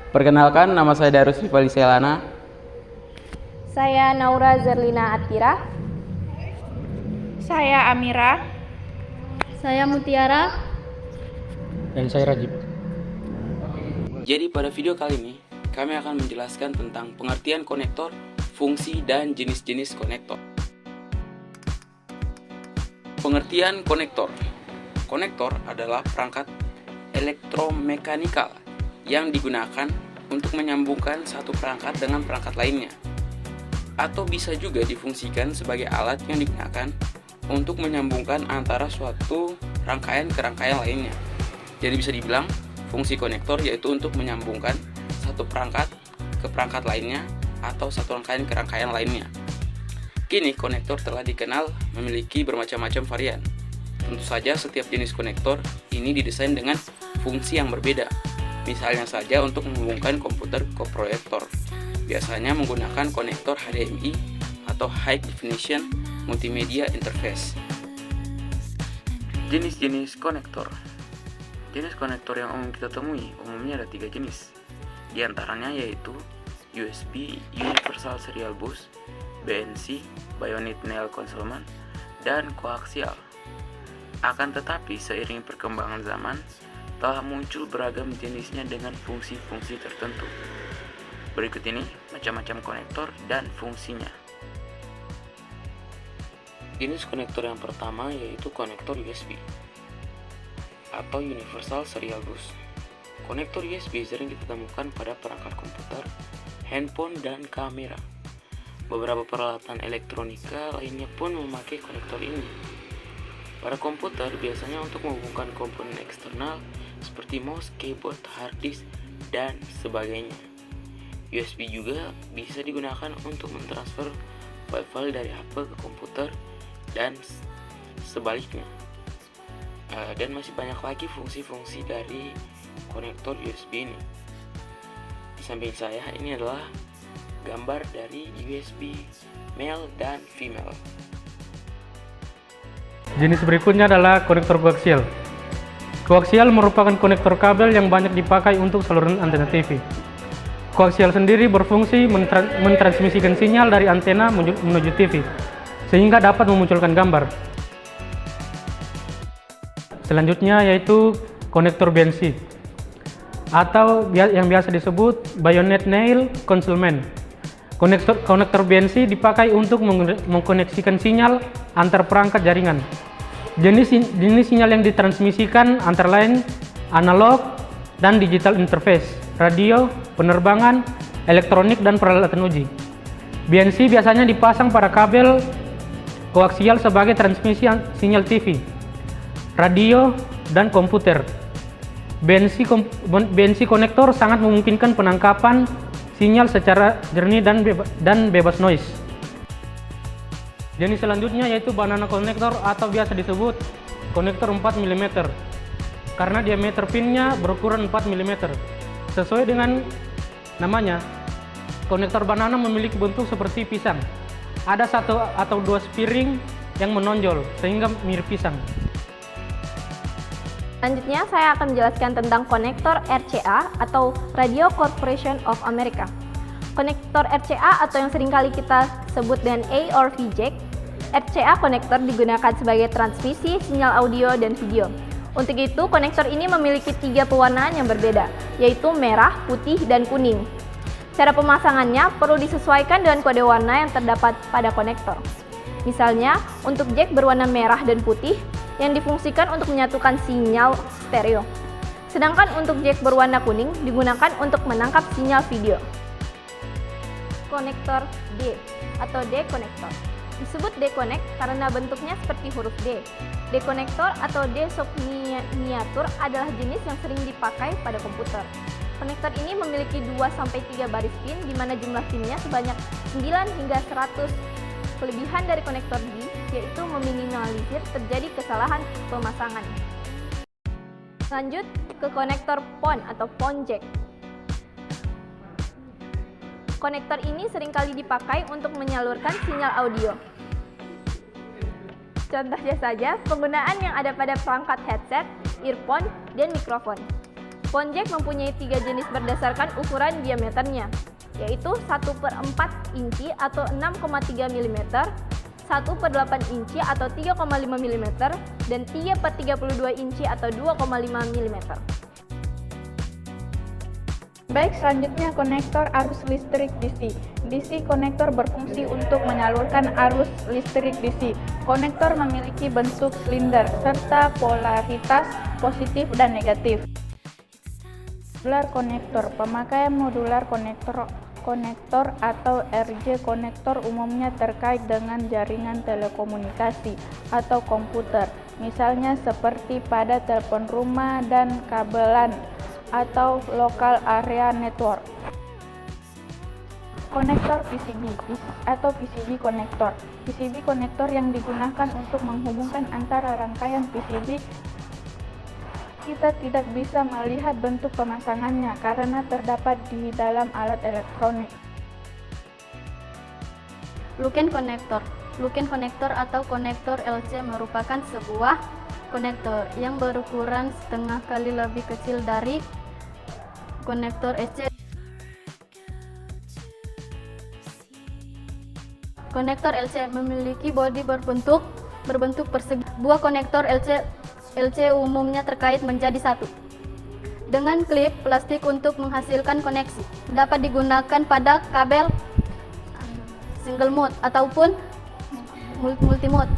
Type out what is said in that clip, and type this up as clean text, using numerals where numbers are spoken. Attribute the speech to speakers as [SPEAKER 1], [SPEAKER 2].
[SPEAKER 1] Perkenalkan, nama saya Darus Rifali Selana.
[SPEAKER 2] Saya Naura Zerlina Atira.
[SPEAKER 3] Saya Amira.
[SPEAKER 2] Saya Mutiara.
[SPEAKER 4] Dan saya Rajib.
[SPEAKER 1] Jadi pada video kali ini, kami akan menjelaskan tentang pengertian konektor, fungsi, dan jenis-jenis konektor. Pengertian konektor. Konektor adalah perangkat elektromekanikal yang digunakan untuk menyambungkan satu perangkat dengan perangkat lainnya, atau bisa juga difungsikan sebagai alat yang digunakan untuk menyambungkan antara suatu rangkaian ke rangkaian lainnya. Jadi bisa dibilang fungsi konektor yaitu untuk menyambungkan satu perangkat ke perangkat lainnya atau satu rangkaian ke rangkaian lainnya. Kini konektor telah dikenal memiliki bermacam-macam varian. Tentu saja setiap jenis konektor ini didesain dengan fungsi yang berbeda. Misalnya saja untuk menghubungkan komputer ke proyektor, biasanya menggunakan konektor HDMI atau High Definition Multimedia Interface. Jenis-jenis konektor. Jenis konektor yang umum kita temui umumnya ada 3 jenis. Di antaranya yaitu USB Universal Serial Bus, BNC Bayonet Nail Concealment, dan koaksial. Akan tetapi seiring perkembangan zaman, telah muncul beragam jenisnya dengan fungsi-fungsi tertentu. Berikut ini macam-macam konektor dan fungsinya. Jenis konektor yang pertama yaitu konektor USB atau Universal Serial Bus. Konektor USB sering ditemukan pada perangkat komputer, handphone, dan kamera. Beberapa peralatan elektronika lainnya pun memakai konektor ini. Pada komputer biasanya untuk menghubungkan komponen eksternal seperti mouse, keyboard, hard disk, dan sebagainya. USB juga bisa digunakan untuk mentransfer file-file dari HP ke komputer dan sebaliknya. Dan masih banyak lagi fungsi-fungsi dari konektor USB ini. Di samping saya ini adalah gambar dari USB male dan female.
[SPEAKER 4] Jenis berikutnya adalah konektor koaksial. Koaksial merupakan konektor kabel yang banyak dipakai untuk saluran antena TV. Koaksial sendiri berfungsi mentransmisikan sinyal dari antena menuju TV, sehingga dapat memunculkan gambar. Selanjutnya yaitu konektor BNC, atau yang biasa disebut Bayonet Nail Concealment. Konektor BNC dipakai untuk mengkoneksikan sinyal antar perangkat jaringan. Jenis sinyal yang ditransmisikan antara lain analog dan digital interface, radio, penerbangan, elektronik, dan peralatan uji. BNC biasanya dipasang pada kabel koaksial sebagai transmisi sinyal TV, radio, dan komputer. BNC konektor sangat memungkinkan penangkapan sinyal secara jernih dan bebas noise. Jenis selanjutnya yaitu banana konektor atau biasa disebut konektor 4 mm karena diameter pinnya berukuran 4 mm. Sesuai dengan namanya, konektor banana memiliki bentuk seperti pisang. Ada satu atau dua spiring yang menonjol sehingga mirip pisang.
[SPEAKER 2] Selanjutnya saya akan menjelaskan tentang konektor RCA atau Radio Corporation of America. Konektor RCA atau yang seringkali kita sebut dengan A or V jack. RCA konektor digunakan sebagai transmisi sinyal audio dan video. Untuk itu, konektor ini memiliki 3 pewarnaan yang berbeda, yaitu merah, putih, dan kuning. Cara pemasangannya perlu disesuaikan dengan kode warna yang terdapat pada konektor. Misalnya, untuk jack berwarna merah dan putih yang difungsikan untuk menyatukan sinyal stereo. Sedangkan untuk jack berwarna kuning digunakan untuk menangkap sinyal video. Konektor D atau D-konektor. Disebut D-connect karena bentuknya seperti huruf D. D-konektor atau D-sub miniatur adalah jenis yang sering dipakai pada komputer. Konektor ini memiliki 2-3 baris pin di mana jumlah pinnya sebanyak 9 hingga 100. Kelebihan dari konektor D yaitu meminimalisir terjadi kesalahan pemasangan. Lanjut ke konektor PON atau PON jack. Konektor ini seringkali dipakai untuk menyalurkan sinyal audio. Contohnya saja penggunaan yang ada pada perangkat headset, earphone, dan mikrofon. Phone jack mempunyai 3 jenis berdasarkan ukuran diameternya, yaitu 1/4 inci atau 6,3 mm, 1/8 inci atau 3,5 mm, dan 3/32 inci atau 2,5 mm.
[SPEAKER 3] Baik, selanjutnya konektor arus listrik DC. DC konektor berfungsi untuk menyalurkan arus listrik DC. Konektor memiliki bentuk silinder serta polaritas positif dan negatif. Modular konektor. Pemakaian modular konektor atau RJ konektor umumnya terkait dengan jaringan telekomunikasi atau komputer, misalnya seperti pada telepon rumah dan kabelan atau local area network. Konektor PCB atau PCB konektor. PCB konektor yang digunakan untuk menghubungkan antara rangkaian PCB. Kita tidak bisa melihat bentuk pemasangannya karena terdapat di dalam alat elektronik.
[SPEAKER 2] Luken konektor. Luken konektor atau konektor LC merupakan sebuah konektor yang berukuran setengah kali lebih kecil dari konektor EC. Konektor LC memiliki bodi berbentuk persegi. Buah konektor LC umumnya terkait menjadi satu dengan klip plastik untuk menghasilkan koneksi. Dapat digunakan pada kabel single mode ataupun multi mode.